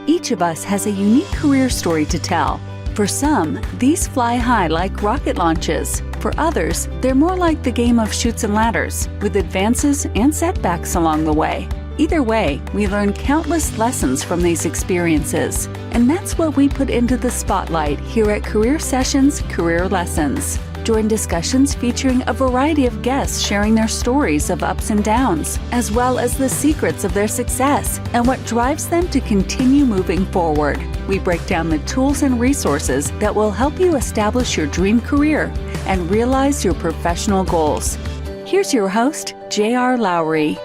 Each of us has a unique career story to tell. For some, these fly high like rocket launches. For others, they're more like the game of chutes and ladders, with advances and setbacks along the way. Either way, we learn countless lessons from these experiences, and that's what we put into the spotlight here at Career Sessions Career Lessons. Join discussions featuring a variety of guests sharing their stories of ups and downs, as well as the secrets of their success and what drives them to continue moving forward. We break down the tools and resources that will help you establish your dream career and realize your professional goals. Here's your host, J.R. Lowry.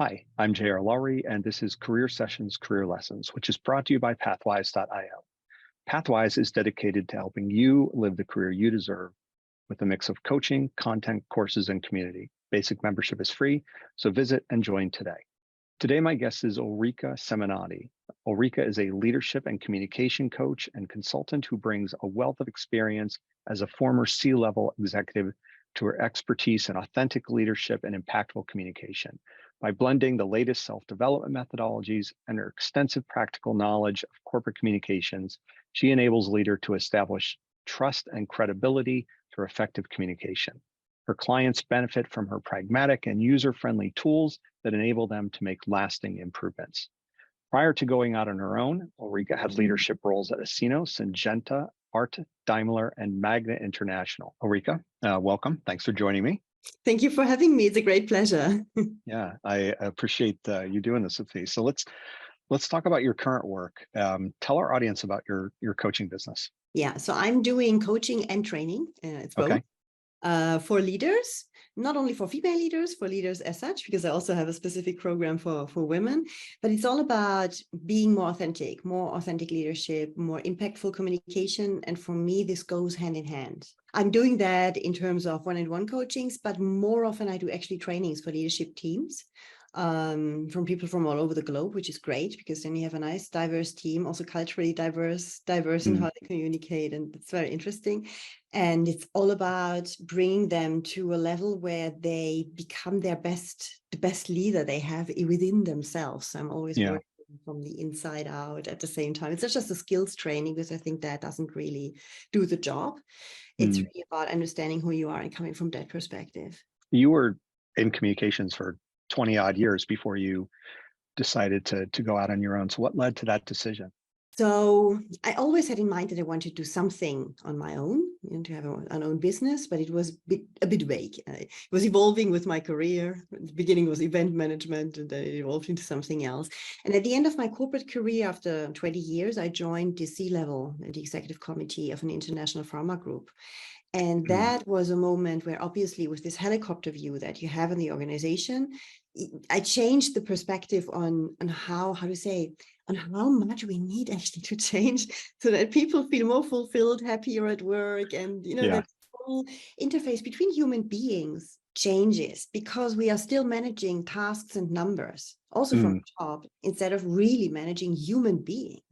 Hi, I'm J.R. Lowry, and this is Career Sessions Career Lessons, which is brought to you by Pathwise.io. Pathwise is dedicated to helping you live the career you deserve with a mix of coaching, content, courses, and community. Basic membership is free, so visit and join today. Today, my guest is Ulrike Seminati. Ulrike is a leadership and communication coach and consultant who brings a wealth of experience as a former C-level executive to her expertise in authentic leadership and impactful communication. By blending the latest self-development methodologies and her extensive practical knowledge of corporate communications, she enables leaders to establish trust and credibility through effective communication. Her clients benefit from her pragmatic and user-friendly tools that enable them to make lasting improvements. Prior to going out on her own, Ulrike had leadership roles at Asino, Syngenta, Art, Daimler, and Magna International. Ulrike, welcome. Thanks for joining me. Thank you for having me. It's a great pleasure. Yeah, I appreciate you doing this with me. So let's talk about your current work. Tell our audience about your coaching business. Yeah, so I'm doing coaching and training. It's both. Okay. For leaders, not only for female leaders, for leaders as such, because I also have a specific program for women, but it's all about being more authentic leadership, more impactful communication. And for me, this goes hand in hand. I'm doing that in terms of one-on-one coachings, but more often I do actually trainings for leadership teams from people from all over the globe, which is great because then you have a nice diverse team, also culturally diverse in how they communicate, and it's very interesting. And it's all about bringing them to a level where they become the best leader they have within themselves. I'm always working from the inside out at the same time. It's not just a skills training, because I think that doesn't really do the job. It's really about understanding who you are and coming from that perspective. You were in communications for 20 odd years before you decided to go out on your own. So what led to that decision? So I always had in mind that I wanted to do something on my own, to have an own business, but it was a bit vague. It was evolving with my career. The beginning was event management, and then it evolved into something else. And at the end of my corporate career, after 20 years, I joined the C-level, the executive committee of an international pharma group. And that was a moment where, obviously, with this helicopter view that you have in the organization, I changed the perspective on how much we need actually to change so that people feel more fulfilled, happier at work. And, that whole interface between human beings changes because we are still managing tasks and numbers, also from the top, instead of really managing human beings.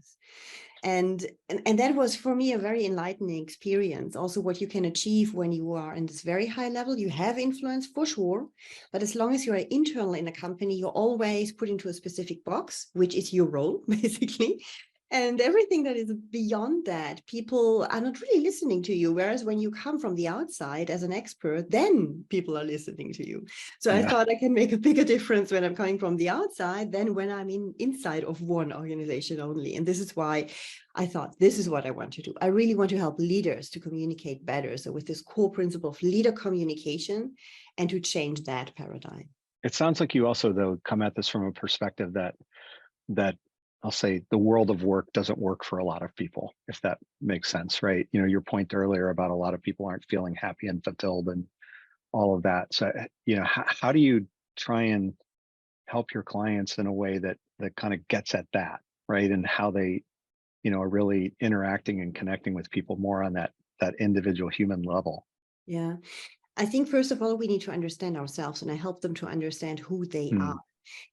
And that was for me a very enlightening experience. Also, what you can achieve when you are in this very high level, you have influence for sure, but as long as you are internal in a company, you're always put into a specific box, which is your role, basically. And everything that is beyond that, people are not really listening to you. Whereas when you come from the outside as an expert, then people are listening to you. So I thought I can make a bigger difference when I'm coming from the outside than when I'm inside of one organization only. And this is why I thought this is what I want to do. I really want to help leaders to communicate better. So with this core principle of leader communication and to change that paradigm. It sounds like you also, though, come at this from a perspective that I'll say the world of work doesn't work for a lot of people, if that makes sense, right? Your point earlier about a lot of people aren't feeling happy and fulfilled and all of that. So, how do you try and help your clients in a way that kind of gets at that, right? And how they, are really interacting and connecting with people more on that individual human level? Yeah, I think first of all, we need to understand ourselves, and I help them to understand who they are.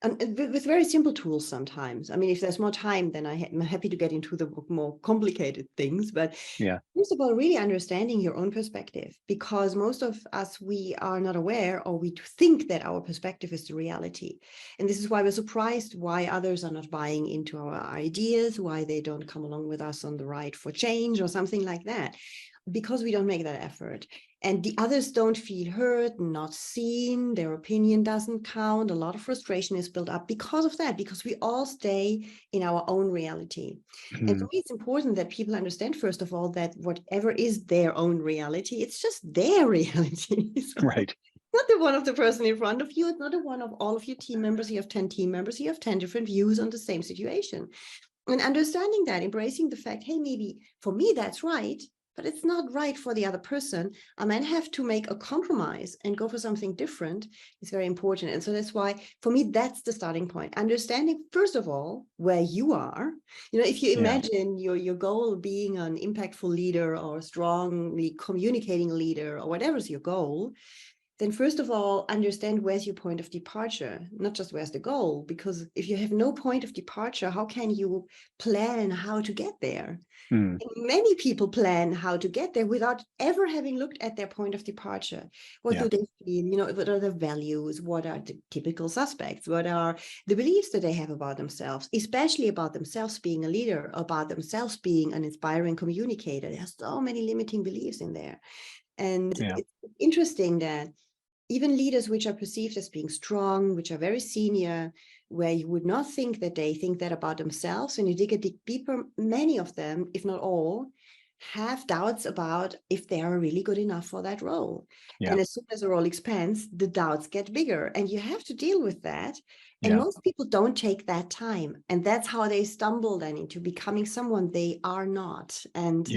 And with very simple tools sometimes. I mean, if there's more time, then I'm happy to get into the more complicated things. But Yeah. first of all, really understanding your own perspective, because most of us, we are not aware, or we think that our perspective is the reality. And this is why we're surprised why others are not buying into our ideas, why they don't come along with us on the ride for change or something like that, because we don't make that effort. And the others don't feel heard, not seen, their opinion doesn't count. A lot of frustration is built up because of that, because we all stay in our own reality. And for me, it's important that people understand, first of all, that whatever is their own reality, it's just their reality. So Right. not the one of the person in front of you. It's not the one of all of your team members. You have 10 team members. You have 10 different views on the same situation. And understanding that, embracing the fact, hey, maybe for me, that's right, but it's not right for the other person. I might have to make a compromise and go for something different is very important. And so that's why, for me, that's the starting point. Understanding, first of all, where you are. You know, if you imagine your goal being an impactful leader or strongly communicating leader or whatever's your goal, then first of all, understand where's your point of departure, not just where's the goal, because if you have no point of departure, how can you plan how to get there? And many people plan how to get there without ever having looked at their point of departure. What do they feel? You know, what are their values? What are the typical suspects? What are the beliefs that they have about themselves, especially about themselves being a leader, about themselves being an inspiring communicator? There's so many limiting beliefs in there. And it's interesting that even leaders which are perceived as being strong, which are very senior, where you would not think that they think that about themselves, when you dig deeper, many of them, if not all, have doubts about if they are really good enough for that role. And as soon as the role expands, the doubts get bigger, and you have to deal with that. And most people don't take that time. And that's how they stumble then into becoming someone they are not. And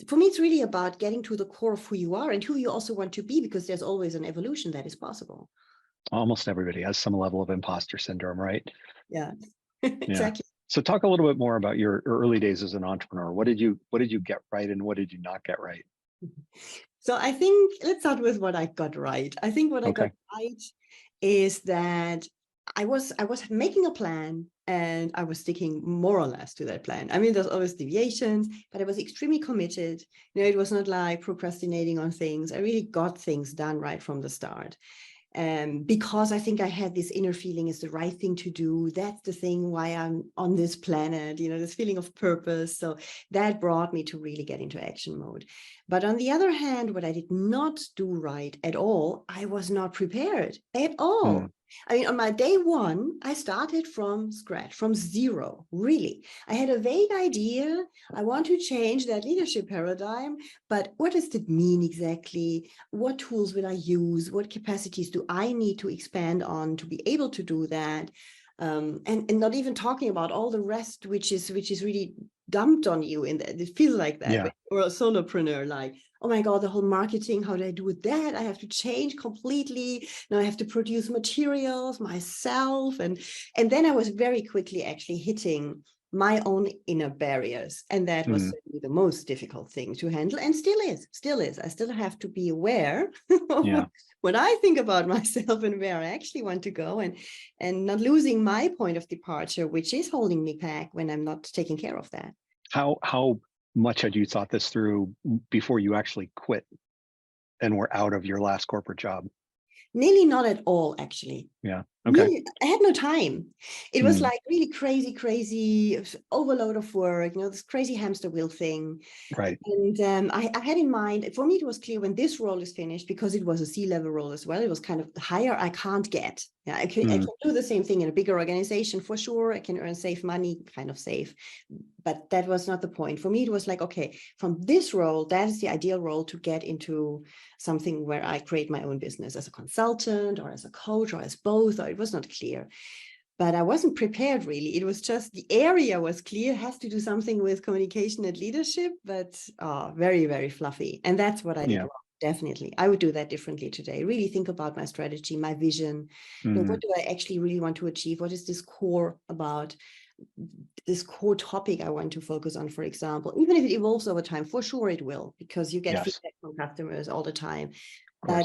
for me, it's really about getting to the core of who you are and who you also want to be, because there's always an evolution that is possible. Almost everybody has some level of imposter syndrome, right? Yeah, exactly. So talk a little bit more about your early days as an entrepreneur. What did you get right and what did you not get right? So I think let's start with what I got right. I think what I got right is that I was making a plan, and I was sticking more or less to that plan. I mean, there's always deviations, but I was extremely committed. You know, it was not like procrastinating on things. I really got things done right from the start. Because I think I had this inner feeling is the right thing to do. That's the thing why I'm on this planet, you know, this feeling of purpose. So that brought me to really get into action mode. But on the other hand, what I did not do right at all, I was not prepared at all. I mean, on my day one, I started from scratch, from zero, really. I had a vague idea. I want to change that leadership paradigm, but what does that mean exactly? What tools will I use? What capacities do I need to expand on to be able to do that? And not even talking about all the rest, which is really dumped on you in that. It feels like that. Or a solopreneur, like, oh my God, the whole marketing, how do I do with that? I have to change completely. Now I have to produce materials myself. And then I was very quickly actually hitting my own inner barriers. And that was certainly the most difficult thing to handle, and still is. I still have to be aware of what I think about myself and where I actually want to go, and not losing my point of departure, which is holding me back when I'm not taking care of that. How much had you thought this through before you actually quit and were out of your last corporate job? Nearly not at all, actually. Yeah. Okay. I had no time. It was like really crazy overload of work, you know, this crazy hamster wheel thing. Right. And I had in mind, for me, it was clear when this role is finished, because it was a C-level role as well. It was kind of higher I can't get. Yeah, I can do the same thing in a bigger organization for sure. I can save money, kind of save. But that was not the point. For me, it was like, okay, from this role, that is the ideal role to get into something where I create my own business as a consultant or as a coach or as both, or it was not clear. But I wasn't prepared, really. It was just the area was clear, has to do something with communication and leadership, but very, very fluffy. And that's what I did wrong, definitely. I would do that differently today. Really think about my strategy, my vision. You know, what do I actually really want to achieve? What is this core about? This core topic I want to focus on, for example, even if it evolves over time, for sure it will, because you get feedback from customers all the time. But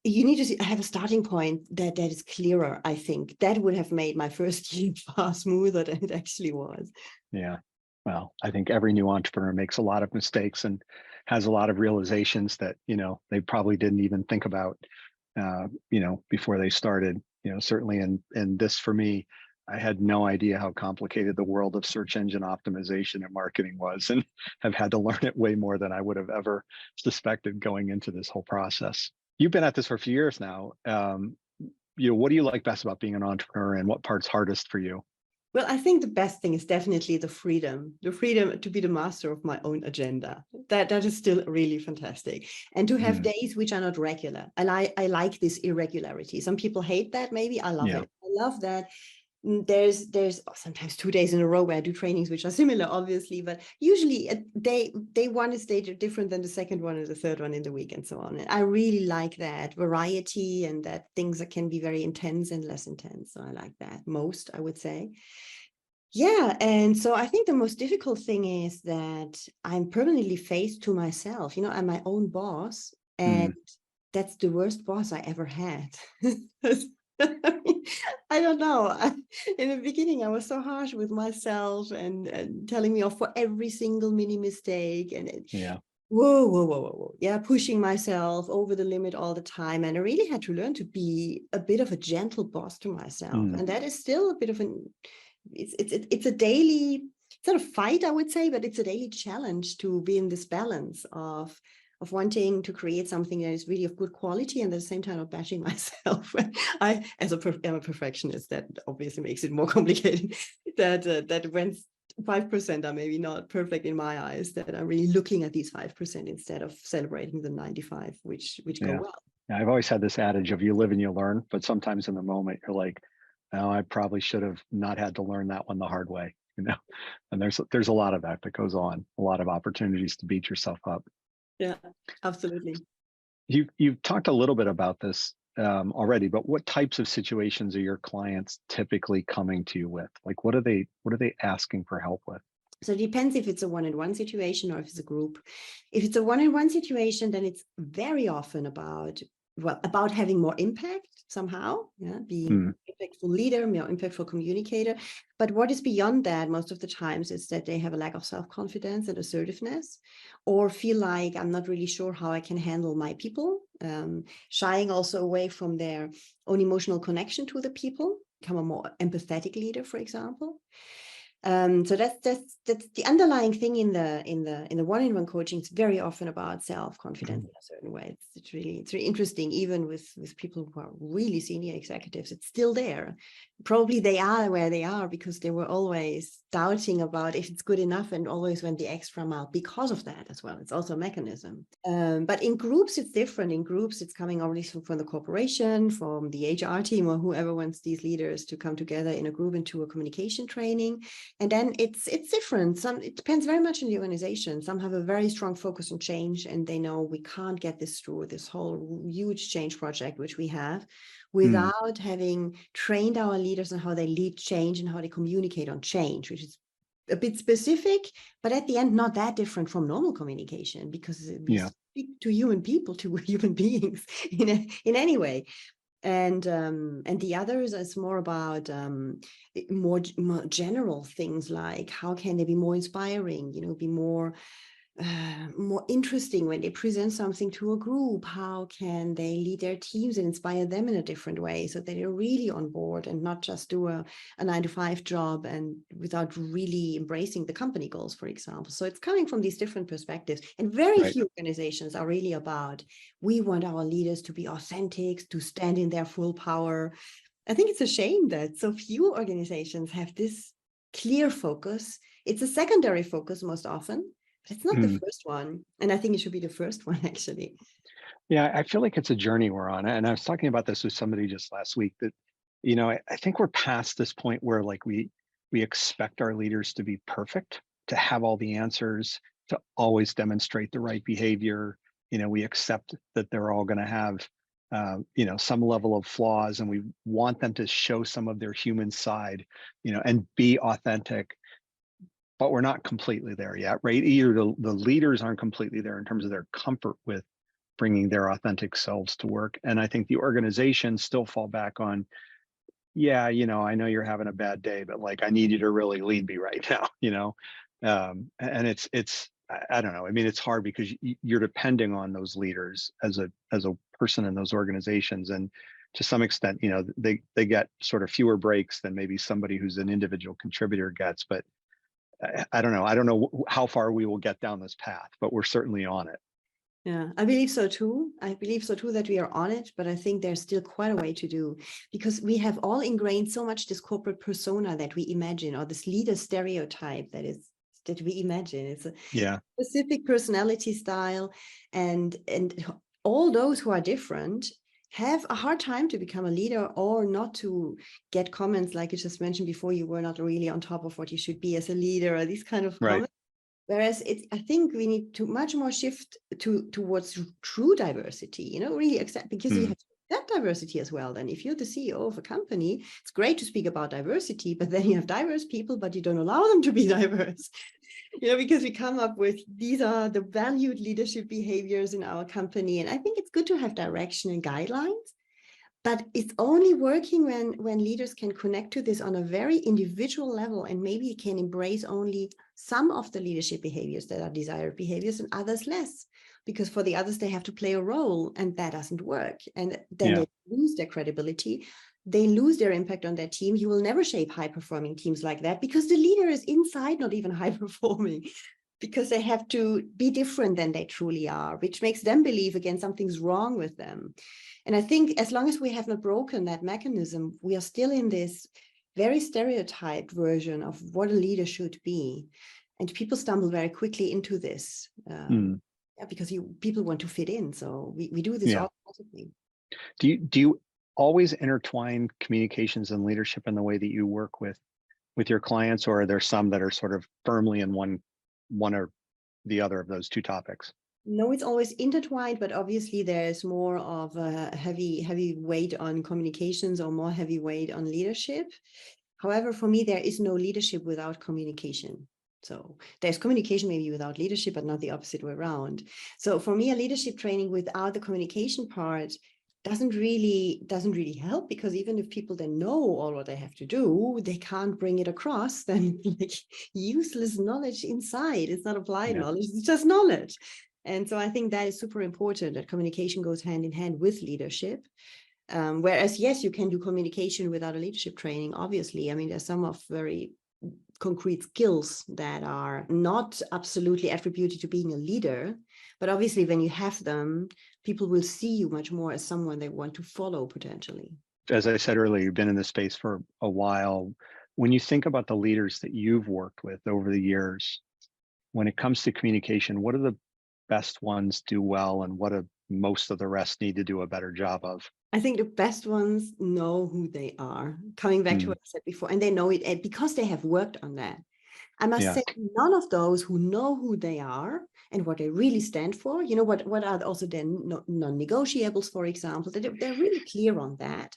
you need to have a starting point that is clearer. I think that would have made my first year far smoother than it actually was. Yeah. Well, I think every new entrepreneur makes a lot of mistakes and has a lot of realizations that, they probably didn't even think about, before they started. Certainly in this for me, I had no idea how complicated the world of search engine optimization and marketing was, and have had to learn it way more than I would have ever suspected going into this whole process. You've been at this for a few years now. What do you like best about being an entrepreneur, and what part's hardest for you? Well, I think the best thing is definitely the freedom to be the master of my own agenda. That is still really fantastic. And to have Mm, days which are not regular. I like this irregularity. Some people hate that, maybe. I love yeah. it. I love that. There's sometimes 2 days in a row where I do trainings which are similar, obviously, but usually day one is different than the second one and the third one in the week and so on. And I really like that variety, and that things that can be very intense and less intense. So I like that most, I would say. Yeah, and so I think the most difficult thing is that I'm permanently faced to myself. I'm my own boss, and Mm, that's the worst boss I ever had. I don't know. In the beginning, I was so harsh with myself and telling me off for every single mini mistake, and yeah. whoa, whoa, whoa, whoa, whoa. Yeah, pushing myself over the limit all the time. And I really had to learn to be a bit of a gentle boss to myself. Mm, And that is still a bit of it's a daily, it's not a fight, I would say, but it's a daily challenge to be in this balance of wanting to create something that is really of good quality, and at the same time not bashing myself. I'm a perfectionist, that obviously makes it more complicated. That when 5% are maybe not perfect in my eyes, that I'm really looking at these 5% instead of celebrating the 95, which go yeah. well. Yeah, I've always had this adage of you live and you learn, but sometimes in the moment you're like, oh, I probably should have not had to learn that one the hard way, And there's a lot of that goes on, a lot of opportunities to beat yourself up. Yeah, absolutely. You've talked a little bit about this already, but what types of situations are your clients typically coming to you with? Like, what are they asking for help with? So it depends if it's a one-on-one situation or if it's a group. If it's a one-on-one situation, then it's very often about having more impact somehow, being Mm, impactful leader, more impactful communicator. But what is beyond that most of the times is that they have a lack of self-confidence and assertiveness, or feel like I'm not really sure how I can handle my people, shying also away from their own emotional connection to the people, become a more empathetic leader, for example. So that's the underlying thing in the one-on-one coaching. It's very often about self-confidence in a certain way. It's really interesting, even with people who are really senior executives. It's still there. Probably they are where they are because they were always doubting about if it's good enough, and always went the extra mile because of that as well. It's also a mechanism. But in groups, it's different. In groups, it's coming obviously from the corporation, from the HR team, or whoever wants these leaders to come together in a group into a communication training. And then it's different. It depends very much on the organization. Some have a very strong focus on change, and they know we can't get this through this whole huge change project, which we have, mm, without having trained our leaders on how they lead change and how they communicate on change, which is a bit specific, but at the end, not that different from normal communication, because we yeah. speak to human people, to human beings in any way. And the others is more about more general things, like how can they be more inspiring, be more interesting when they present something to a group. How can they lead their teams and inspire them in a different way, so that they're really on board and not just do a 9-to-5 job and without really embracing the company goals, for example. So it's coming from these different perspectives, and very Right. few organizations are really about, we want our leaders to be authentic, to stand in their full power. I think it's a shame that so few organizations have this clear focus. It's a secondary focus most often, but it's not the Mm. first one. And I think it should be the first one, actually. Yeah, I feel like it's a journey we're on. And I was talking about this with somebody just last week that, I think we're past this point where like we expect our leaders to be perfect, to have all the answers, to always demonstrate the right behavior. We accept that they're all going to have, some level of flaws, and we want them to show some of their human side, and be authentic. But we're not completely there yet, right? Either the leaders aren't completely there in terms of their comfort with bringing their authentic selves to work. And I think the organizations still fall back on, yeah, I know you're having a bad day, but like, I need you to really lead me right now, and I don't know. I mean, it's hard because you're depending on those leaders as a person in those organizations. And to some extent, they get sort of fewer breaks than maybe somebody who's an individual contributor gets, but I don't know. I don't know how far we will get down this path, but we're certainly on it. Yeah, I believe so too. I believe so too that we are on it, but I think there's still quite a way to do because we have all ingrained so much this corporate persona that we imagine, or this leader stereotype that we imagine. It's a specific personality style, and all those who are different have a hard time to become a leader or not to get comments like you just mentioned before, you were not really on top of what you should be as a leader, or these kind of comments. Whereas I think we need to much more shift towards true diversity, really accept, because you have to accept diversity as well. Then if you're the CEO of a company, it's great to speak about diversity, but then you have diverse people, but you don't allow them to be diverse, because we come up with, these are the valued leadership behaviors in our company. And I think it's good to have direction and guidelines. But it's only working when leaders can connect to this on a very individual level, and maybe can embrace only some of the leadership behaviors that are desired behaviors and others less. Because for the others, they have to play a role, and that doesn't work. And then they lose their credibility. They lose their impact on their team. You will never shape high-performing teams like that because the leader is inside not even high-performing, because they have to be different than they truly are, which makes them believe, again, something's wrong with them. And I think as long as we have not broken that mechanism, we are still in this very stereotyped version of what a leader should be. And people stumble very quickly into this because people want to fit in. So we do this automatically. Do you always intertwine communications and leadership in the way that you work with your clients, or are there some that are sort of firmly in one or the other of those two topics? No, it's always intertwined, but obviously there's more of a heavy weight on communications, or more heavy weight on leadership. However, for me, there is no leadership without communication. So there's communication maybe without leadership, but not the opposite way around. So for me, a leadership training without the communication part doesn't really help, because even if people then know all what they have to do, they can't bring it across. Then like useless knowledge inside. It's not applied knowledge, it's just knowledge. And so I think that is super important, that communication goes hand in hand with leadership. Whereas, yes, you can do communication without a leadership training, obviously. I mean, there's some of very concrete skills that are not absolutely attributed to being a leader. But obviously, when you have them, people will see you much more as someone they want to follow, potentially. As I said earlier, you've been in this space for a while. When you think about the leaders that you've worked with over the years, when it comes to communication, what are the best ones do well, and what do most of the rest need to do a better job of? I think the best ones know who they are, coming back to what I said before, and they know it because they have worked on that. I must say, none of those who know who they are and what they really stand for, what are also their non-negotiables, for example, that they're really clear on that,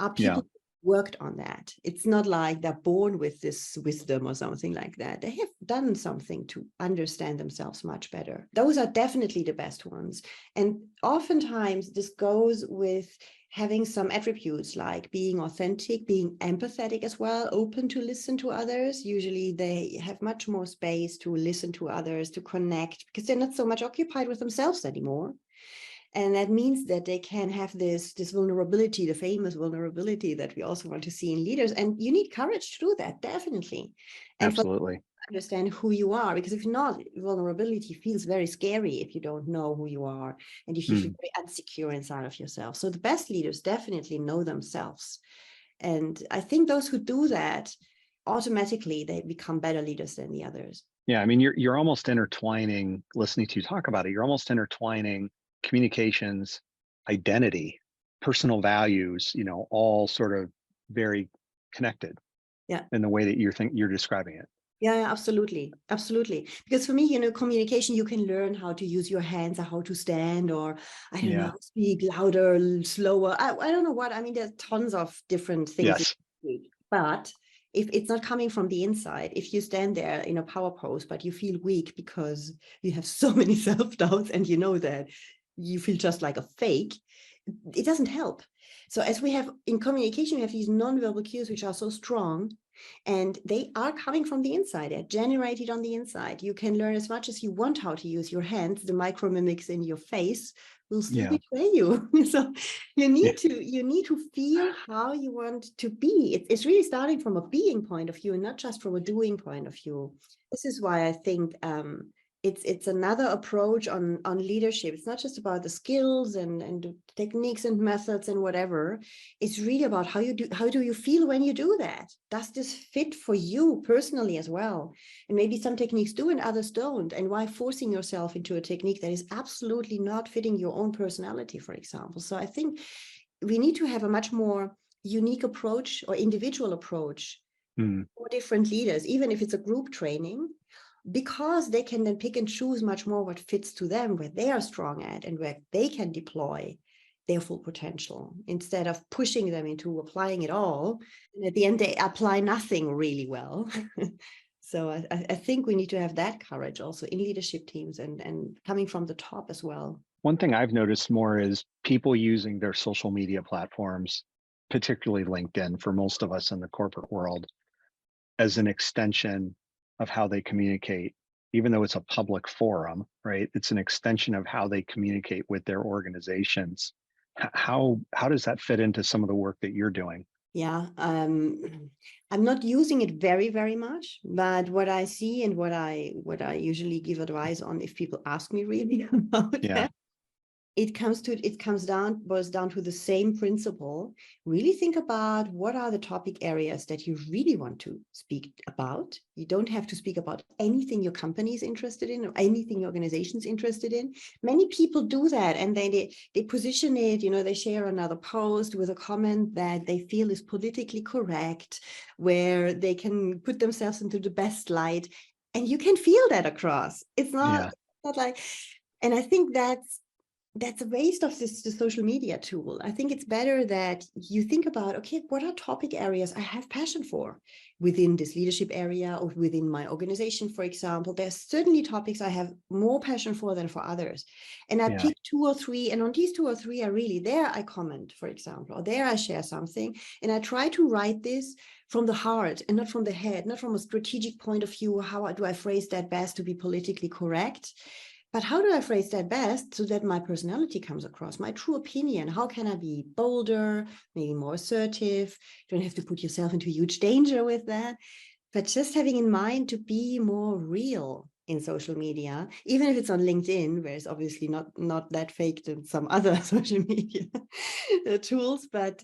are people worked on that. It's not like they're born with this wisdom or something like that. They have done something to understand themselves much better. Those are definitely the best ones. And oftentimes this goes with having some attributes like being authentic, being empathetic as well, open to listen to others. Usually they have much more space to listen to others, to connect, because they're not so much occupied with themselves anymore. And that means that they can have this vulnerability, the famous vulnerability that we also want to see in leaders. And you need courage to do that, definitely. And absolutely. Understand who you are, because if not, vulnerability feels very scary if you don't know who you are, and if you feel very insecure inside of yourself. So the best leaders definitely know themselves. And I think those who do that, automatically they become better leaders than the others. Yeah, I mean, you're almost intertwining, listening to you talk about it, you're almost intertwining communications, identity, personal values, all sort of very connected in the way that you're describing it. Yeah, absolutely. Absolutely. Because for me, communication, you can learn how to use your hands, or how to stand, or I don't know, speak louder, slower. I don't know what. I mean, there's tons of different things. Yes. But if it's not coming from the inside, if you stand there in a power pose, but you feel weak because you have so many self-doubts and you know that, you feel just like a fake, it doesn't help. So as we have in communication, we have these nonverbal cues which are so strong, and they are coming from the inside. They're generated on the inside. You can learn as much as you want how to use your hands. The micro mimics in your face will still betray you. So you need to feel how you want to be. It's really starting from a being point of view and not just from a doing point of view. This is why I think it's another approach on leadership. It's not just about the skills and the techniques and methods and whatever. It's really about how do you feel when you do that? Does this fit for you personally as well? And maybe some techniques do and others don't. And why forcing yourself into a technique that is absolutely not fitting your own personality, for example? So I think we need to have a much more unique approach or individual approach for different leaders, even if it's a group training, because they can then pick and choose much more what fits to them, where they are strong at and where they can deploy their full potential, instead of pushing them into applying it all. And at the end, they apply nothing really well. So I think we need to have that courage also in leadership teams and coming from the top as well. One thing I've noticed more is people using their social media platforms, particularly LinkedIn, for most of us in the corporate world, as an extension of how they communicate, even though it's a public forum, right? It's an extension of how they communicate with their organizations. How does that fit into some of the work that you're doing? Yeah, I'm not using it very, very much, but what I see and what I usually give advice on, if people ask me really about that, boils down to the same principle. Really think about what are the topic areas that you really want to speak about. You don't have to speak about anything your company is interested in or anything your organization is interested in. Many people do that, and then they position it, they share another post with a comment that they feel is politically correct, where they can put themselves into the best light, and you can feel that across. It's not like, and I think that's a waste of the social media tool. I think it's better that you think about, okay, what are topic areas I have passion for within this leadership area or within my organization, for example. There's certainly topics I have more passion for than for others. And I pick 2 or 3, and on these 2 or 3 are really there I comment, for example, or there I share something. And I try to write this from the heart and not from the head, not from a strategic point of view. How do I phrase that best to be politically correct? But how do I phrase that best so that my personality comes across, my true opinion? How can I be bolder, maybe more assertive? You don't have to put yourself into huge danger with that, but just having in mind to be more real in social media, even if it's on LinkedIn, where it's obviously not that fake than some other social media tools, but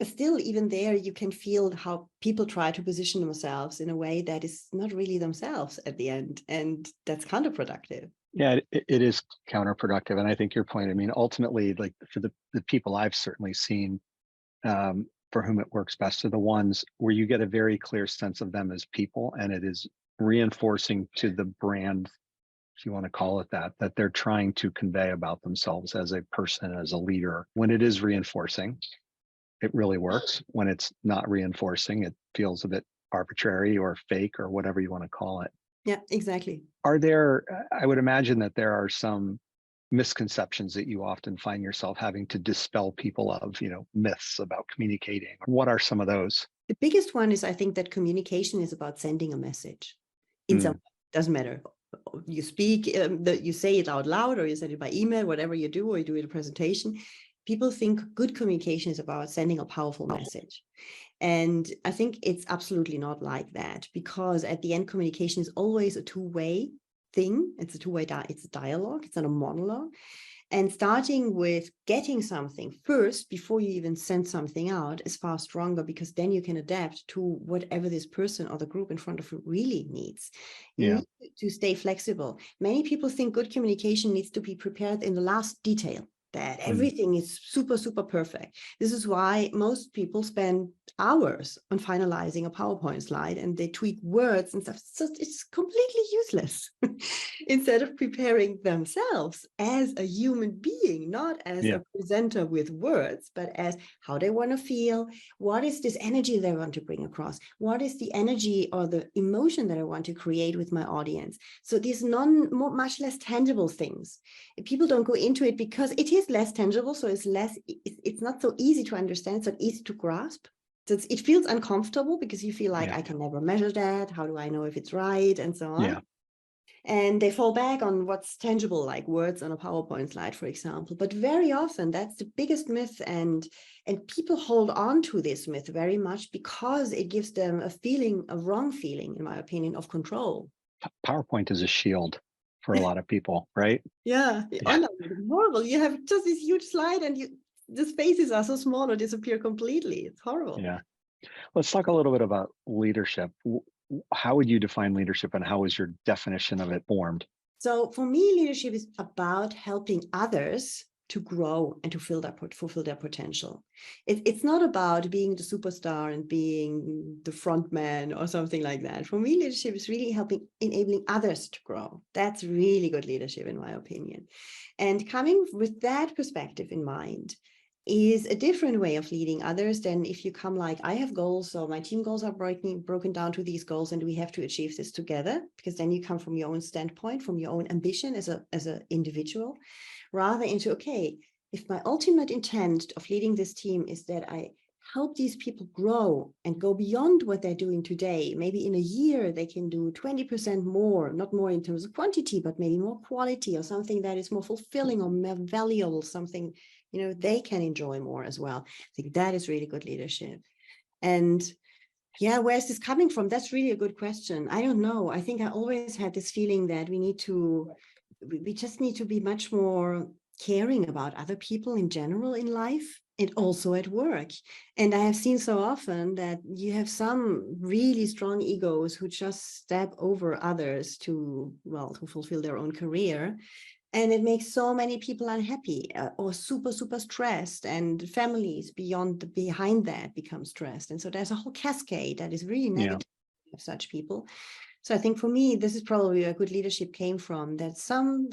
still, even there, you can feel how people try to position themselves in a way that is not really themselves at the end, and that's counterproductive. Yeah, it is counterproductive. And I think your point, I mean, ultimately, like for the people I've certainly seen for whom it works best are the ones where you get a very clear sense of them as people, and it is reinforcing to the brand, if you want to call it that they're trying to convey about themselves as a person, as a leader. When it is reinforcing, it really works. When it's not reinforcing, it feels a bit arbitrary or fake or whatever you want to call it. Yeah, exactly. I would imagine that there are some misconceptions that you often find yourself having to dispel people of, myths about communicating. What are some of those? The biggest one is, I think, that communication is about sending a message. In some, doesn't matter. You speak, you say it out loud, or you send it by email, whatever you do, or you do it in a presentation. People think good communication is about sending a powerful message. And I think it's absolutely not like that, because at the end, communication is always a two-way thing. It's a two-way, it's a dialogue, it's not a monologue. And starting with getting something first before you even send something out is far stronger, because then you can adapt to whatever this person or the group in front of you really needs. You need to stay flexible. Many people think good communication needs to be prepared in the last detail. that Mm. everything is super, super perfect. This is why most people spend hours on finalizing a PowerPoint slide and they tweak words and stuff. So it's completely useless. Instead of preparing themselves as a human being, not as Yeah. a presenter with words, but as how they want to feel, what is this energy they want to bring across, what is the energy or the emotion that I want to create with my audience. So these much less tangible things, people don't go into it because it is less tangible, so it's not so easy to understand, it's not easy to grasp. So it feels uncomfortable because you feel like, Yeah. I can never measure that, how do I know if it's right, and so on. Yeah. And they fall back on what's tangible, like words on a PowerPoint slide, for example. But very often that's the biggest myth, and people hold on to this myth very much because it gives them a wrong feeling, in my opinion, of control. PowerPoint is a shield for a lot of people, right? Yeah. Oh no, it's horrible. You have just this huge slide and the spaces are so small or disappear completely. It's horrible. Yeah. Let's talk a little bit about leadership. How would you define leadership, and how is your definition of it formed? So for me, leadership is about helping others to grow and to fulfill their potential. It's not about being the superstar and being the front man or something like that. For me, leadership is really enabling others to grow. That's really good leadership, in my opinion. And coming with that perspective in mind is a different way of leading others than if you come like, I have goals, so my team goals are broken down to these goals and we have to achieve this together, because then you come from your own standpoint, from your own ambition as an individual, rather into, okay, if my ultimate intent of leading this team is that I help these people grow and go beyond what they're doing today, maybe in a year they can do 20% more, not more in terms of quantity, but maybe more quality or something that is more fulfilling or more valuable, something they can enjoy more as well. I think that is really good leadership. And yeah, where is this coming from? That's really a good question. I don't know. I think I always had this feeling that we just need to be much more caring about other people in general in life and also at work. And I have seen so often that you have some really strong egos who just step over others to fulfill their own career. And it makes so many people unhappy or super, super stressed, and families behind that become stressed. And so there's a whole cascade that is really negative of such people. So I think for me, this is probably where good leadership came from, that some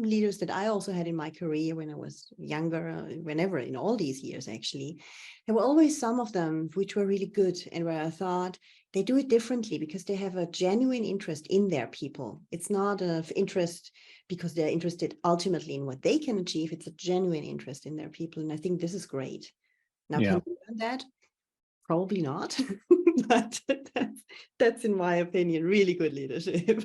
leaders that I also had in my career when I was younger, whenever, in all these years, actually, there were always some of them which were really good and where I thought they do it differently because they have a genuine interest in their people. It's not an interest because they're interested ultimately in what they can achieve. It's a genuine interest in their people. And I think this is great. Now, can we learn that? Probably not, but that's, in my opinion, really good leadership.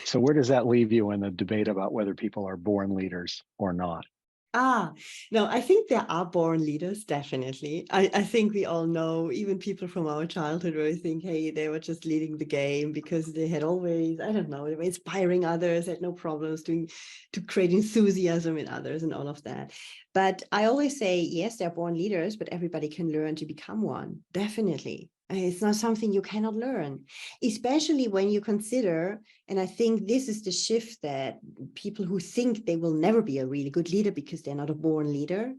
So where does that leave you in the debate about whether people are born leaders or not? No, I think there are born leaders, definitely. I think we all know, even people from our childhood, where we think, hey, they were just leading the game because they had always, I don't know, they were inspiring others, had no problems to create enthusiasm in others and all of that. But I always say, yes, they're born leaders, but everybody can learn to become one, definitely. It's not something you cannot learn, especially when you consider, and I think this is the shift that people who think they will never be a really good leader because they're not a born leader,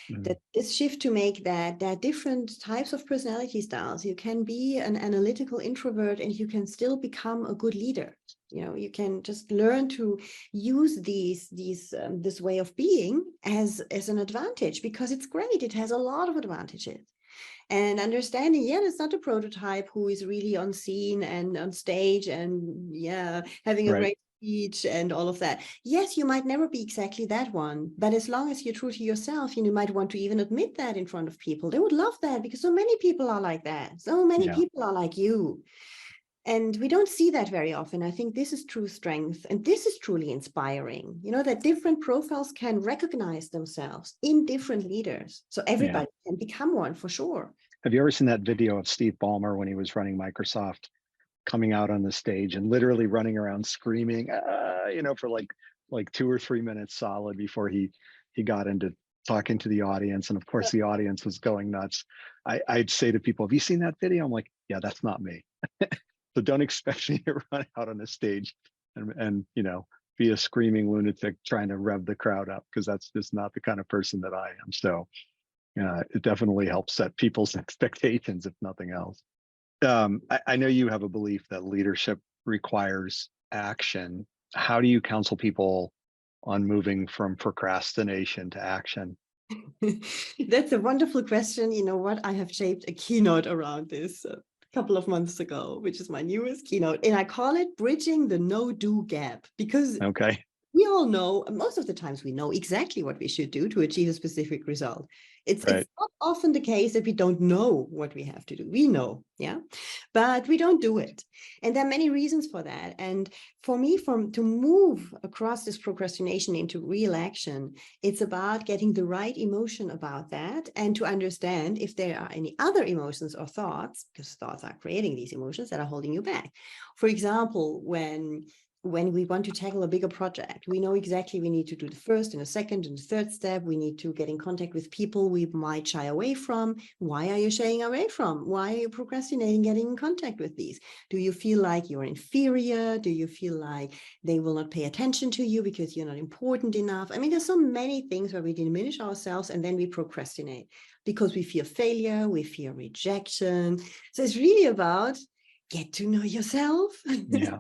that this shift to make that there are different types of personality styles. You can be an analytical introvert and you can still become a good leader. You can just learn to use this way of being as an advantage, because it's great. It has a lot of advantages. And understanding, it's not a prototype who is really on scene and on stage and having a great speech and all of that. Yes, you might never be exactly that one, but as long as you're true to yourself, you might want to even admit that in front of people. They would love that because so many people are like that. So many people are like you. And we don't see that very often. I think this is true strength. And this is truly inspiring, that different profiles can recognize themselves in different leaders. So everybody can become one, for sure. Have you ever seen that video of Steve Ballmer when he was running Microsoft, coming out on the stage and literally running around screaming, for like 2 or 3 minutes solid before he got into talking to the audience? And of course, the audience was going nuts. I'd say to people, have you seen that video? I'm like, yeah, that's not me. So don't expect me to run out on the stage and be a screaming lunatic trying to rev the crowd up, because that's just not the kind of person that I am. So it definitely helps set people's expectations, if nothing else. I know you have a belief that leadership requires action. How do you counsel people on moving from procrastination to action? That's a wonderful question. You know what? I have shaped a keynote around this a couple of months ago, which is my newest keynote. And I call it Bridging the No-Do Gap, because Okay. we all know, most of the times we know exactly what we should do to achieve a specific result. It's Right. not often the case that we don't know what we have to do. We know, yeah, but we don't do it. And there are many reasons for that. And for me, to move across this procrastination into real action, it's about getting the right emotion about that and to understand if there are any other emotions or thoughts, because thoughts are creating these emotions, that are holding you back. For example, when we want to tackle a bigger project, we know exactly we need to do the first and the second and the third step. We need to get in contact with people we might shy away from. Why are you shying away from? Why are you procrastinating getting in contact with these? Do you feel like you're inferior? Do you feel like they will not pay attention to you because you're not important enough? I mean, there's so many things where we diminish ourselves and then we procrastinate because we fear failure, we fear rejection. So it's really about get to know yourself. Yeah.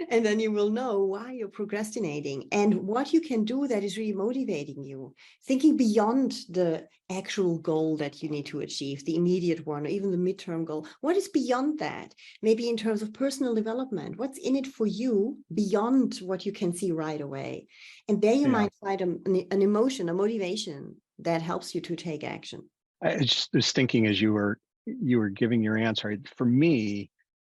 And then you will know why you're procrastinating and what you can do that is really motivating you. Thinking beyond the actual goal that you need to achieve, the immediate one, or even the midterm goal. What is beyond that? Maybe in terms of personal development, what's in it for you beyond what you can see right away? And there you might find an emotion, a motivation that helps you to take action. I just was thinking as you were giving your answer, for me,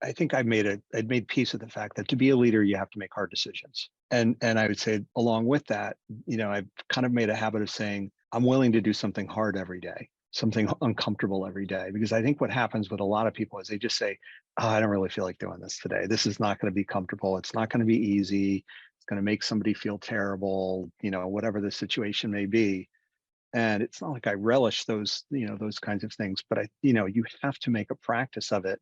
I think I'd made peace with the fact that to be a leader, you have to make hard decisions. And I would say along with that, I've kind of made a habit of saying, I'm willing to do something hard every day, something uncomfortable every day. Because I think what happens with a lot of people is they just say, oh, I don't really feel like doing this today. This is not going to be comfortable. It's not going to be easy. It's going to make somebody feel terrible, whatever the situation may be. And it's not like I relish those kinds of things, but you have to make a practice of it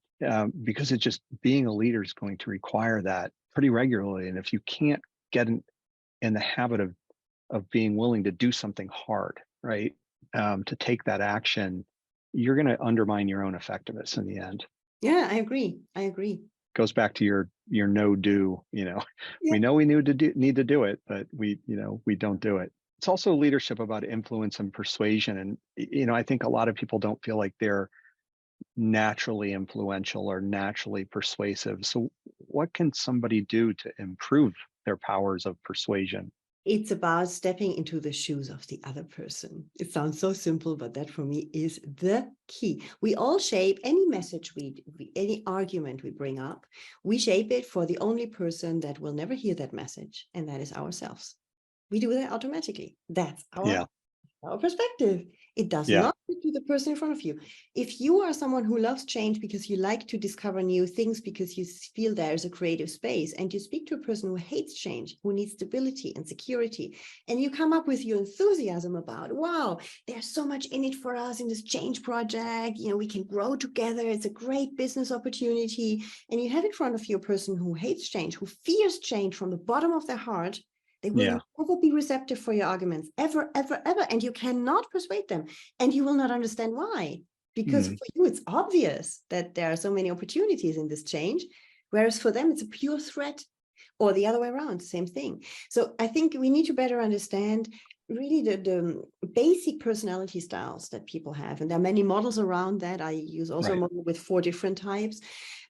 because being a leader is going to require that pretty regularly. And if you can't get in the habit of being willing to do something hard, right, to take that action, you're going to undermine your own effectiveness in the end. Yeah, I agree. Goes back to your no-do. Yeah. We know we need to do it, but we don't do it. It's also leadership about influence and persuasion. And, I think a lot of people don't feel like they're naturally influential or naturally persuasive. So what can somebody do to improve their powers of persuasion? It's about stepping into the shoes of the other person. It sounds so simple, but that for me is the key. We all shape any message any argument we bring up. We shape it for the only person that will never hear that message, and that is ourselves. We do that automatically. That's our perspective. It does not fit to the person in front of you. If you are someone who loves change because you like to discover new things, because you feel there is a creative space, and you speak to a person who hates change, who needs stability and security, and you come up with your enthusiasm about, wow, there's so much in it for us in this change project, we can grow together, it's a great business opportunity, and you have in front of you a person who hates change, who fears change from the bottom of their heart, they will never be receptive for your arguments, ever, ever, ever. And you cannot persuade them. And you will not understand why. Because for you, it's obvious that there are so many opportunities in this change. Whereas for them, it's a pure threat. Or the other way around, same thing. So I think we need to better understand really the basic personality styles that people have. And there are many models around that. I use also a model with 4 different types.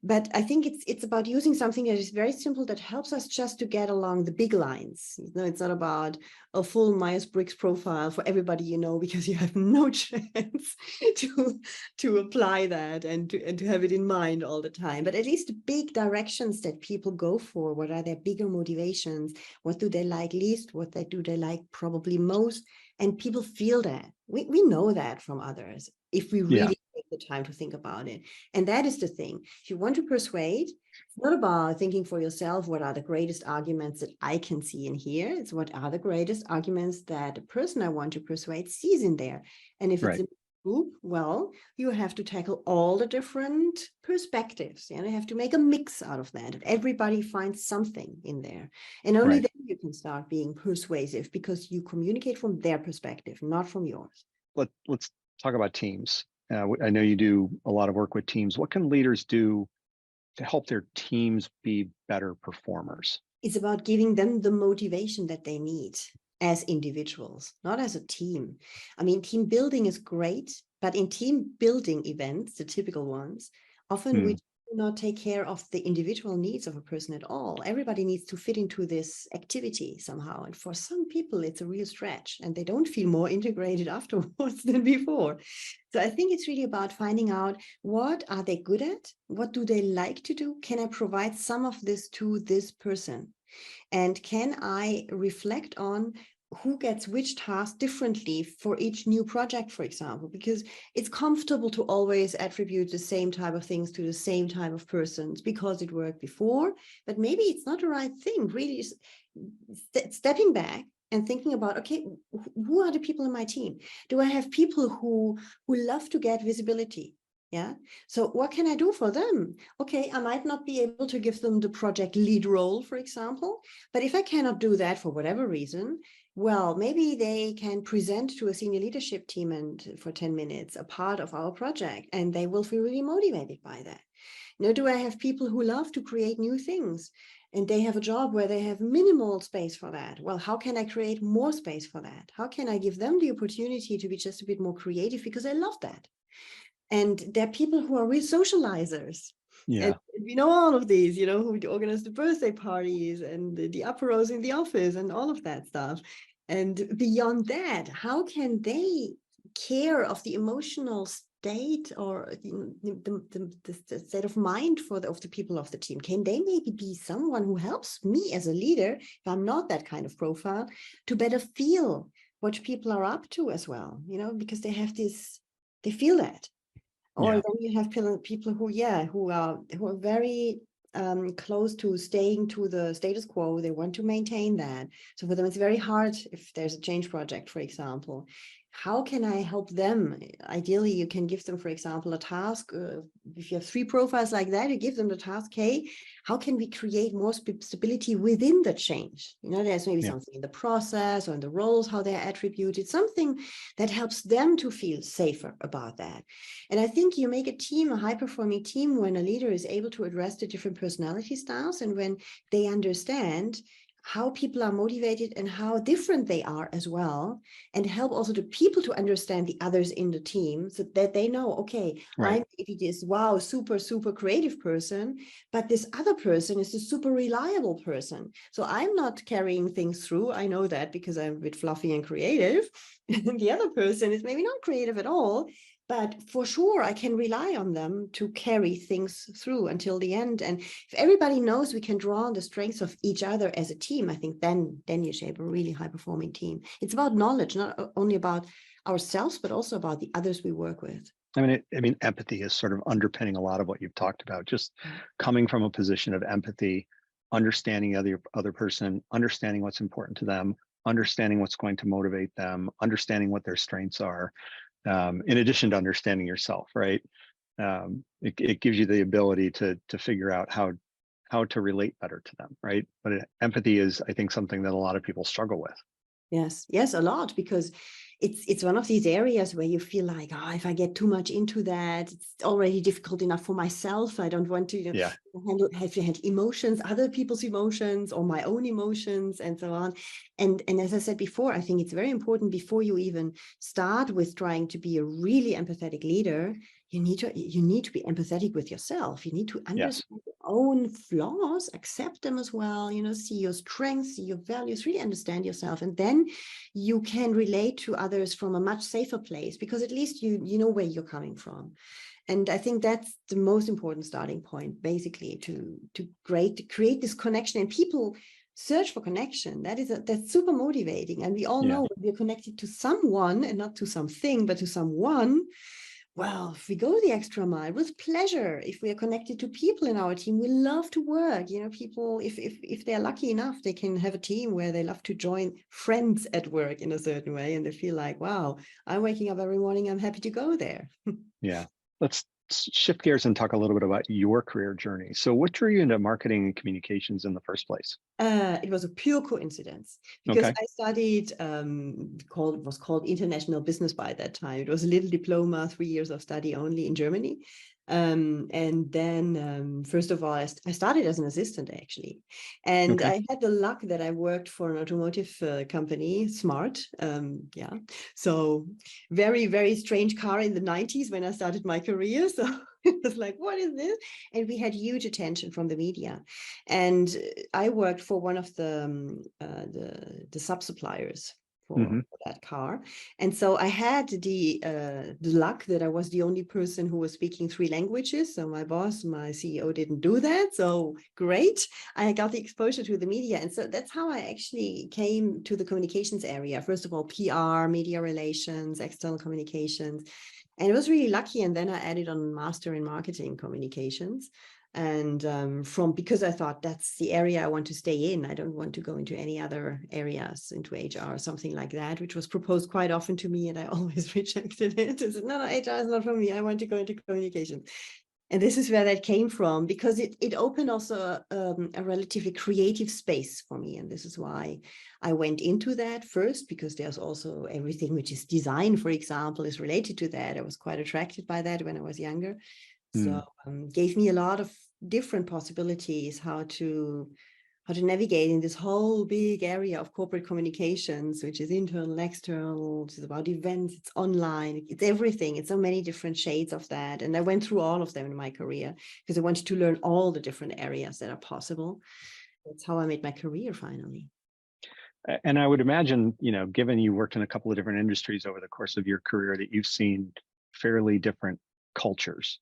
But I think it's about using something that is very simple that helps us just to get along the big lines. It's not about a full Myers-Briggs profile for everybody because you have no chance to apply that and to have it in mind all the time. But at least the big directions that people go for, what are their bigger motivations? What do they like least? What do they like probably most? And people feel that. We know that from others if we really take the time to think about it. And that is the thing. If you want to persuade, it's not about thinking for yourself, what are the greatest arguments that I can see and hear? It's what are the greatest arguments that the person I want to persuade sees in there. And if it's group, well, you have to tackle all the different perspectives. You have to make a mix out of that. Everybody finds something in there. And only Right. then you can start being persuasive, because you communicate from their perspective, not from yours. Let's talk about teams. I know you do a lot of work with teams. What can leaders do to help their teams be better performers? It's about giving them the motivation that they need as individuals, not as a team. I mean, team building is great, but in team building events, the typical ones, often we do not take care of the individual needs of a person at all. Everybody needs to fit into this activity somehow. And for some people, it's a real stretch, and they don't feel more integrated afterwards than before. So I think it's really about finding out, what are they good at? What do they like to do? Can I provide some of this to this person? And can I reflect on who gets which task differently for each new project, for example? Because it's comfortable to always attribute the same type of things to the same type of persons because it worked before, but maybe it's not the right thing. Really stepping back and thinking about, okay, who are the people in my team? Do I have people who love to get visibility? Yeah. So what can I do for them? Okay, I might not be able to give them the project lead role, for example, but if I cannot do that for whatever reason, well, maybe they can present to a senior leadership team and for 10 minutes a part of our project, and they will feel really motivated by that. Now, do I have people who love to create new things, and they have a job where they have minimal space for that? Well, how can I create more space for that? How can I give them the opportunity to be just a bit more creative, because I love that? And there are people who are real socializers. Yeah. And we know all of these, who organize the birthday parties and the apéros in the office and all of that stuff. And beyond that, how can they care of the emotional state or the state of mind of the people of the team? Can they maybe be someone who helps me as a leader, if I'm not that kind of profile, to better feel what people are up to as well, because they have this, they feel that. Or then you have people who are very close to staying to the status quo. They want to maintain that. So for them, it's very hard if there's a change project, for example. How can I help them? Ideally, you can give them, for example, a task. If you have 3 profiles like that, you give them the task, hey, how can we create more stability within the change? There's maybe something in the process or in the roles, how they're attributed, something that helps them to feel safer about that. And I think you make a team, a high-performing team, when a leader is able to address the different personality styles, and when they understand how people are motivated and how different they are as well, and help also the people to understand the others in the team, so that they know, okay, I'm maybe this super, super creative person, but this other person is a super reliable person. So I'm not carrying things through. I know that because I'm a bit fluffy and creative. And the other person is maybe not creative at all, but for sure, I can rely on them to carry things through until the end. And if everybody knows we can draw on the strengths of each other as a team, I think then you shape a really high-performing team. It's about knowledge, not only about ourselves, but also about the others we work with. I mean, empathy is sort of underpinning a lot of what you've talked about. Just coming from a position of empathy, understanding the other person, understanding what's important to them, understanding what's going to motivate them, understanding what their strengths are. In addition to understanding yourself, right? It gives you the ability to figure out how to relate better to them, right? But empathy is, I think, something that a lot of people struggle with. Yes, a lot, because it's one of these areas where you feel like, if I get too much into that, it's already difficult enough for myself. I don't want to have to handle emotions, other people's emotions, or my own emotions, and so on. And as I said before, I think it's very important, before you even start with trying to be a really empathetic leader, you need to be empathetic with yourself. You need to understand your own flaws, accept them as well, see your strengths, see your values, really understand yourself. And then you can relate to others from a much safer place, because at least you know where you're coming from. And I think that's the most important starting point, basically, to create this connection. And people search for connection. That's super motivating. And we all know, when we're connected to someone, and not to something, but to someone, well, if we go the extra mile with pleasure, if we are connected to people in our team, we love to work. You know, people, if they're lucky enough, they can have a team where they love to join friends at work in a certain way, and they feel like, wow, I'm waking up every morning, I'm happy to go there. Yeah. Let's shift gears and talk a little bit about your career journey. So what drew you into marketing and communications in the first place? It was a pure coincidence because Okay. I studied it was called international business by that time. It was a little diploma, 3 years of study only in Germany. And then first of all, I started as an assistant actually, and Okay. I had the luck that I worked for an automotive company, Smart. Yeah, so very, very strange car in the 90s when I started my career. So it was like, what is this? And we had huge attention from the media. And I worked for one of the sub-suppliers for that car. And so I had the luck that I was the only person who was speaking 3 languages. So my boss, my CEO didn't do that. So great. I got the exposure to the media. And so that's how I actually came to the communications area. First of all, PR, media relations, external communications. And it was really lucky. And then I added on master in marketing communications. And because I thought that's the area I want to stay in. I don't want to go into any other areas, into HR or something like that, which was proposed quite often to me. And I always rejected it. I said, no, HR is not for me. I want to go into communication. And this is where that came from, because it opened also a relatively creative space for me. And this is why I went into that first, because there's also everything which is design, for example, is related to that. I was quite attracted by that when I was younger. So gave me a lot of different possibilities how to navigate in this whole big area of corporate communications, which is internal, external, it's about events, it's online, it's everything. It's so many different shades of that. And I went through all of them in my career because I wanted to learn all the different areas that are possible. That's how I made my career finally. And I would imagine, given you worked in a couple of different industries over the course of your career, that you've seen fairly different cultures.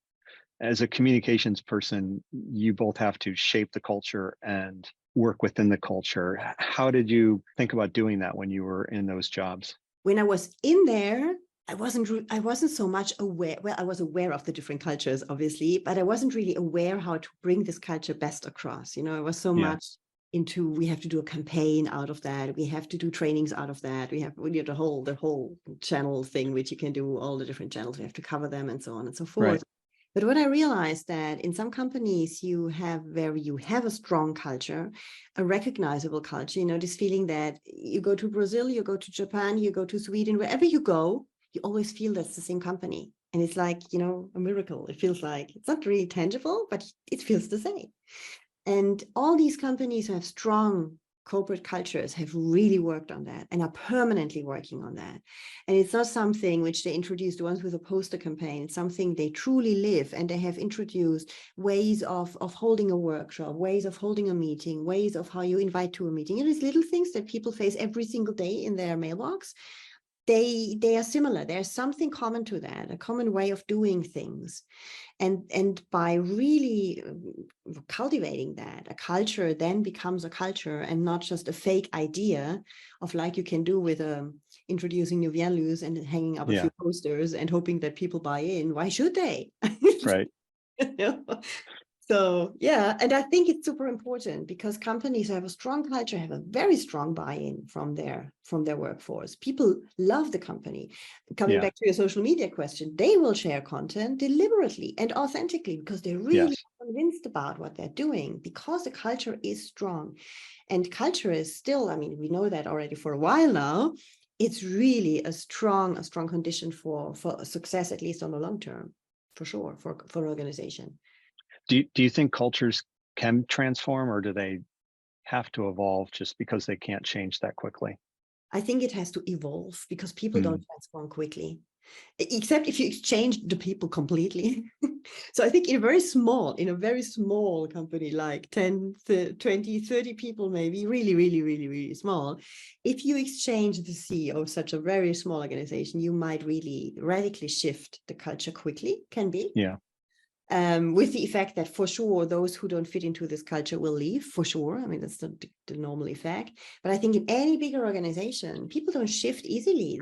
As a communications person, you both have to shape the culture and work within the culture. How did you think about doing that when you were in those jobs? When I was in there, I wasn't so much aware. Well, I was aware of the different cultures, obviously, but I wasn't really aware how to bring this culture best across. I was so much into, we have to do a campaign out of that. We have to do trainings out of that. We have the whole channel thing, which you can do all the different channels. We have to cover them and so on and so forth. Right. But what I realized that in some companies you have a strong culture, a recognizable culture, this feeling that you go to Brazil, you go to Japan, you go to Sweden, wherever you go, you always feel that's the same company. And it's like, a miracle. It feels like it's not really tangible, but it feels the same. And all these companies who have strong corporate cultures have really worked on that and are permanently working on that. And it's not something which they introduced once with a poster campaign. It's something they truly live, and they have introduced ways of holding a workshop, ways of holding a meeting, ways of how you invite to a meeting. These little things that people face every single day in their mailbox. They are similar. There's something common to that, a common way of doing things. And by really cultivating that, a culture then becomes a culture and not just a fake idea of, like you can do with introducing new values and hanging up a few posters and hoping that people buy in. Why should they? Right. So, and I think it's super important because companies who have a strong culture have a very strong buy-in from their workforce. People love the company. Coming back to your social media question, they will share content deliberately and authentically because they're really convinced about what they're doing, because the culture is strong. And culture is still, we know that already for a while now, it's really a strong condition for success, at least on the long term, for sure, for an organization. Do you think cultures can transform, or do they have to evolve just because they can't change that quickly? I think it has to evolve because people don't transform quickly, except if you exchange the people completely. So I think in a very small company, like 10, 20, 30 people, maybe really, really, really, really small, if you exchange the CEO of such a very small organization, you might really radically shift the culture quickly, can be. Yeah. with the effect that for sure those who don't fit into this culture will leave, for sure. I mean, that's the normal effect. But I think in any bigger organization, people don't shift easily.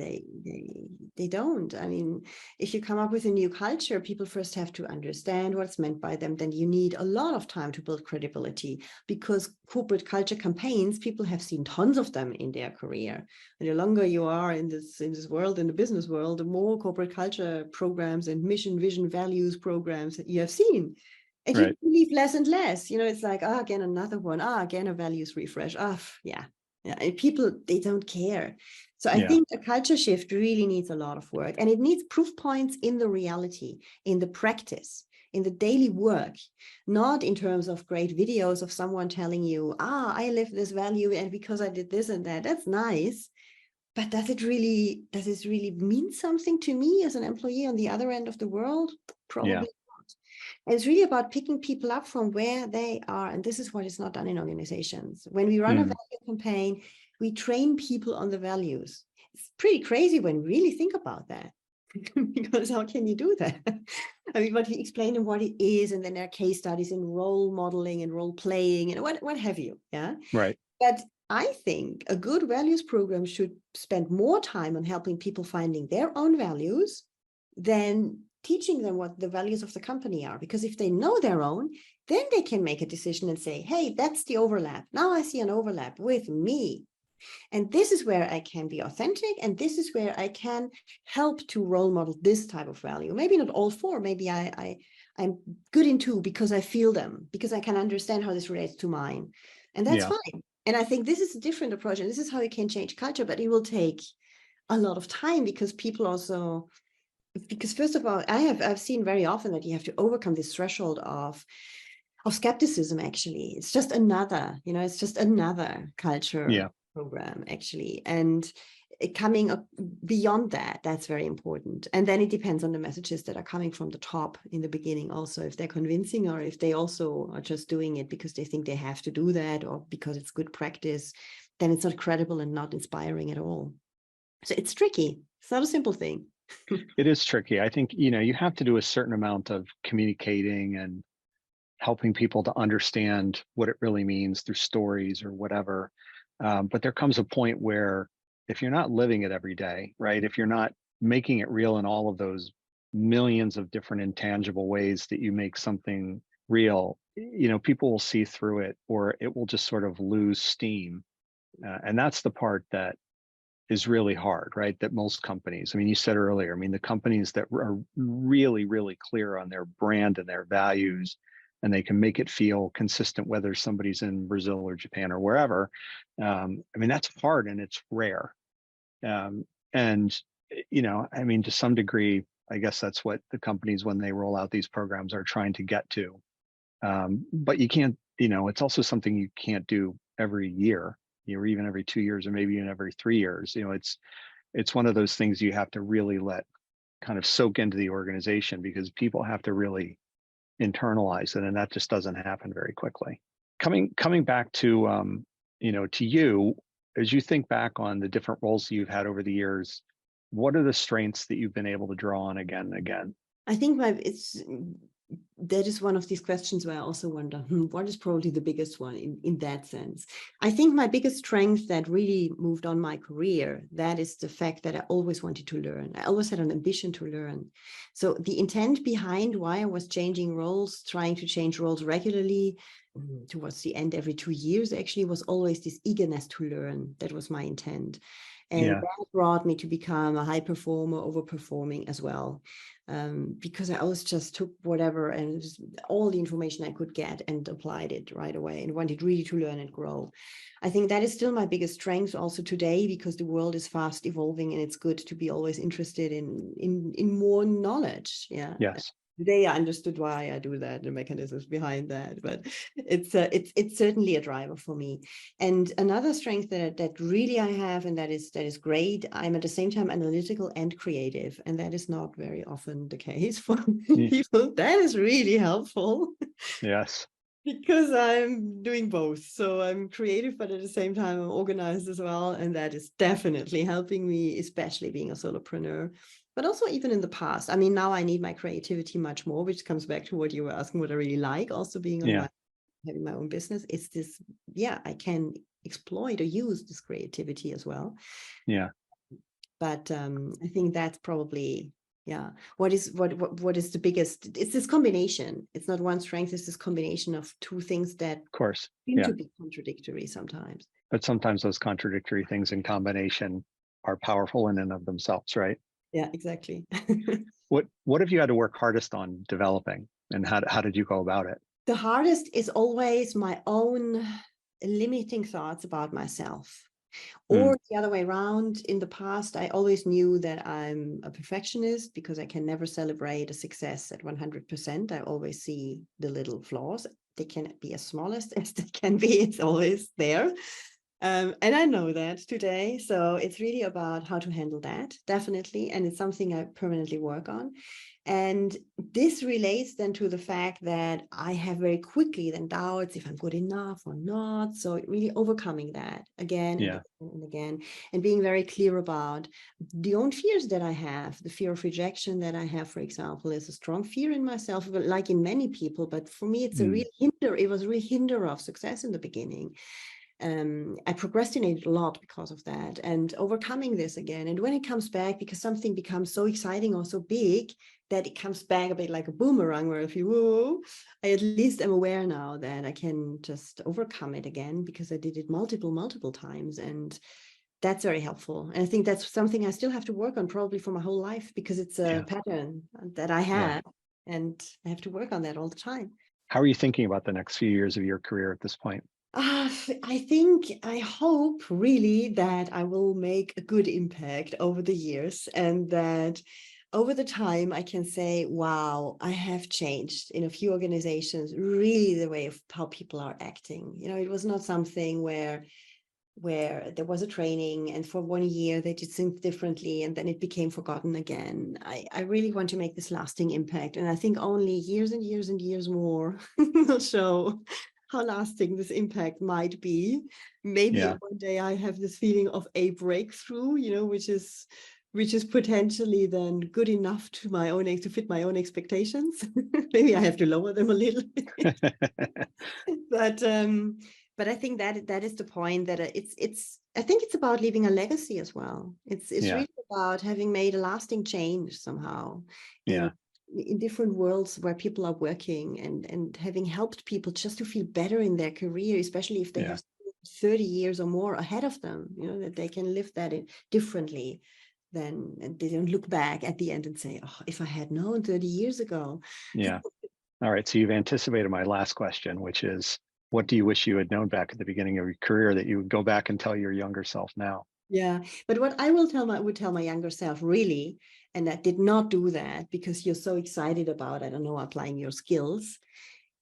They don't. I mean, if you come up with a new culture, people first have to understand what's meant by them. Then you need a lot of time to build credibility, because corporate culture campaigns, people have seen tons of them in their career. And the longer you are in this world, in the business world, the more corporate culture programs and mission, vision, values programs that you have seen. And you believe less and less. You know, it's like, again, another one. Again, a values refresh. Yeah. And people, they don't care. So I think a culture shift really needs a lot of work, and it needs proof points in the reality, in the practice, in the daily work, not in terms of great videos of someone telling you, I live this value and because I did this and that. That's nice. But does it really mean something to me as an employee on the other end of the world? Probably not. And it's really about picking people up from where they are. And this is what is not done in organizations. When we run a value campaign, we train people on the values. It's pretty crazy when we really think about that. Because how can you do that? I mean, but we explain them what it is, and then there are case studies in role modeling and role playing and what have you. Yeah. Right. But I think a good values program should spend more time on helping people finding their own values than teaching them what the values of the company are. Because if they know their own, then they can make a decision and say, hey, that's the overlap. Now I see an overlap with me. And this is where I can be authentic. And this is where I can help to role model this type of value. Maybe not all four. Maybe I'm good in two because I feel them, because I can understand how this relates to mine. And that's fine. And I think this is a different approach. And this is how you can change culture. But it will take a lot of time, because people also, because first of all, I've seen very often that you have to overcome this threshold of skepticism. Actually, it's just another, it's just another culture program, actually. And coming beyond that, that's very important. And then it depends on the messages that are coming from the top in the beginning also, if they're convincing, or if they also are just doing it because they think they have to do that, or because it's good practice, then it's not credible and not inspiring at all. So it's tricky. It's not a simple thing. It is tricky. I think, you have to do a certain amount of communicating and helping people to understand what it really means through stories or whatever. But there comes a point where if you're not living it every day, right? If you're not making it real in all of those millions of different intangible ways that you make something real, people will see through it, or it will just sort of lose steam. And that's the part that is really hard, right? That most companies, I mean, you said earlier, I mean, the companies that are really, really clear on their brand and their values, and they can make it feel consistent, whether somebody's in Brazil or Japan or wherever. I mean, that's hard and it's rare. And, I mean, to some degree, I guess that's what the companies, when they roll out these programs, are trying to get to. But you can't, it's also something you can't do every year, or even every 2 years, or maybe even every 3 years. It's one of those things you have to really let kind of soak into the organization, because people have to really internalize it, and that just doesn't happen very quickly. Coming back to to you, as you think back on the different roles you've had over the years, what are the strengths that you've been able to draw on again and again? I think that is one of these questions where I also wonder, what is probably the biggest one in that sense? I think my biggest strength that really moved on my career, that is the fact that I always wanted to learn. I always had an ambition to learn. So the intent behind why I was changing roles, trying to change roles regularly, towards the end, every 2 years, actually, was always this eagerness to learn. That was my intent. And that brought me to become a high performer, overperforming as well. Because I always just took whatever and all the information I could get and applied it right away, and wanted really to learn and grow. I think that is still my biggest strength also today, because the world is fast evolving, and it's good to be always interested in more knowledge. Yeah. Yes. Today I understood why I do that, the mechanisms behind that, but it's certainly a driver for me. And another strength that really I have, and that is great, I'm at the same time analytical and creative, and that is not very often the case for people. That is really helpful. Yes. Because I'm doing both. So I'm creative, but at the same time, I'm organized as well. And that is definitely helping me, especially being a solopreneur. but also even in the past. I mean, now I need my creativity much more, which comes back to what you were asking, what I really like, also being on Yeah. having my own business. It's this, yeah, I can exploit or use this creativity as well. Yeah. But I think that's probably, yeah, what is the biggest, it's this combination. It's not one strength, it's this combination of two things that Of course. seem Yeah. to be contradictory sometimes. But sometimes those contradictory things in combination are powerful in and of themselves, right? Yeah, exactly. What have you had to work hardest on developing, and how did you go about it? The hardest is always my own limiting thoughts about myself. Or the other way around, in the past, I always knew that I'm a perfectionist because I can never celebrate a success at 100%. I always see the little flaws. They can be as small as they can be. It's always there. And I know that today. So it's really about how to handle that, definitely. And it's something I permanently work on. And this relates then to the fact that I have very quickly then doubts if I'm good enough or not. So really overcoming that again and Yeah. again and again, and being very clear about the own fears that I have. The fear of rejection that I have, for example, is a strong fear in myself, but like in many people. But for me, it's a real hinder. It was a real hinder of success in the beginning. I procrastinated a lot because of that, and overcoming this again. And when it comes back, because something becomes so exciting or so big that it comes back a bit like a boomerang, where if you, whoa, I at least am aware now that I can just overcome it again because I did it multiple times. And that's very helpful. And I think that's something I still have to work on probably for my whole life, because it's a pattern that I have, and I have to work on that all the time. How are you thinking about the next few years of your career at this point? I hope really that I will make a good impact over the years, and that over the time I can say, wow, I have changed in a few organizations, really the way of how people are acting. You know, it was not something where there was a training and for 1 year they did things differently and then it became forgotten again. I really want to make this lasting impact. And I think only years and years and years more will show how lasting this impact might be. Maybe one day I have this feeling of a breakthrough, you know, which is potentially then good enough to fit my own expectations. Maybe I have to lower them a little bit. But I think that is the point, that I think it's about leaving a legacy as well. It's really about having made a lasting change somehow in different worlds where people are working, and having helped people just to feel better in their career, especially if they have 30 years or more ahead of them, you know, that they can live that differently. Then they don't look back at the end and say, oh, if I had known 30 years ago. Yeah. All right. So you've anticipated my last question, which is, what do you wish you had known back at the beginning of your career that you would go back and tell your younger self now? Yeah, but what I would tell my younger self, really, and I did not do that because you're so excited about, I don't know, applying your skills.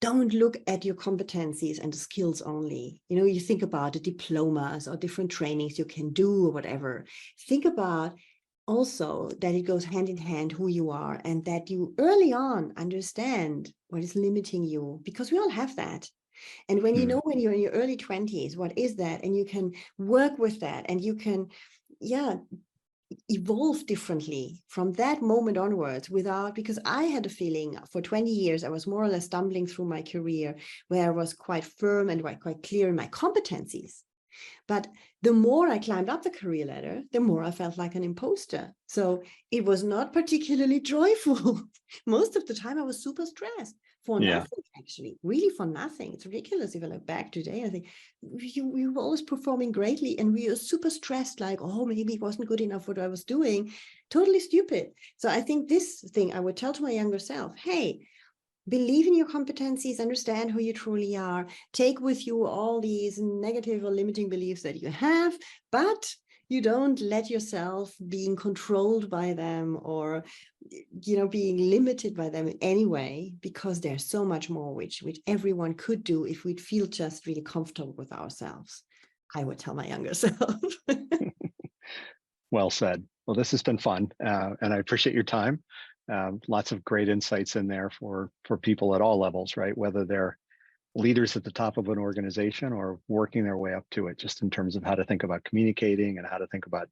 Don't look at your competencies and the skills only. You know, you think about the diplomas or different trainings you can do or whatever. Think about also that it goes hand in hand who you are, and that you early on understand what is limiting you, because we all have that. And when you know, when you're in your early 20s, what is that? And you can work with that, and you can, evolve differently from that moment onwards, because I had a feeling for 20 years, I was more or less stumbling through my career where I was quite firm and quite clear in my competencies. But the more I climbed up the career ladder, the more I felt like an imposter. So it was not particularly joyful. Most of the time I was super stressed for nothing, actually, really for nothing. It's ridiculous if I look back today. I think we were always performing greatly and we were super stressed, like, oh, maybe it wasn't good enough what I was doing. Totally stupid. So I think this thing I would tell to my younger self, hey, believe in your competencies, understand who you truly are, take with you all these negative or limiting beliefs that you have, but you don't let yourself being controlled by them or, being limited by them in any way, because there's so much more which everyone could do if we'd feel just really comfortable with ourselves. I would tell my younger self. Well said. Well, this has been fun, and I appreciate your time. Lots of great insights in there for people at all levels, right? Whether they're leaders at the top of an organization or working their way up to it, just in terms of how to think about communicating and how to think about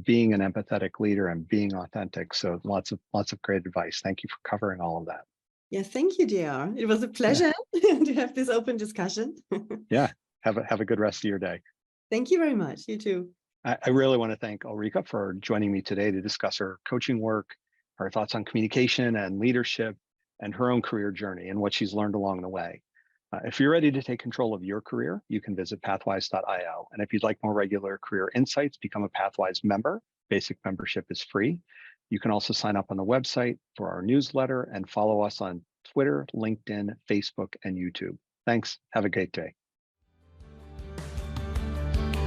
being an empathetic leader and being authentic. So lots of great advice. Thank you for covering all of that. Yes, thank you, JR. It was a pleasure to have this open discussion. Yeah, have a good rest of your day. Thank you very much. You too. I really want to thank Ulrike for joining me today to discuss her coaching work, her thoughts on communication and leadership, and her own career journey and what she's learned along the way. If you're ready to take control of your career, you can visit pathwise.io. And if you'd like more regular career insights, become a Pathwise member. Basic membership is free. You can also sign up on the website for our newsletter and follow us on Twitter, LinkedIn, Facebook, and YouTube. Thanks. Have a great day.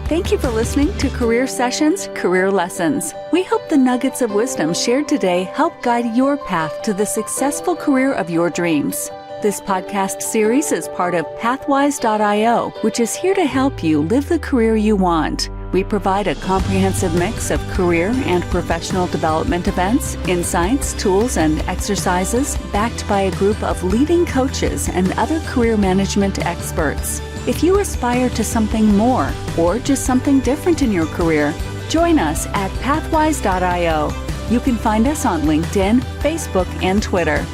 Thank you for listening to Career Sessions, Career Lessons. We hope the nuggets of wisdom shared today help guide your path to the successful career of your dreams. This podcast series is part of Pathwise.io, which is here to help you live the career you want. We provide a comprehensive mix of career and professional development events, insights, tools, and exercises backed by a group of leading coaches and other career management experts. If you aspire to something more or just something different in your career, join us at Pathwise.io. You can find us on LinkedIn, Facebook, and Twitter.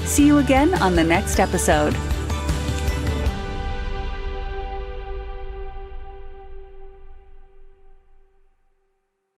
See you again on the next episode.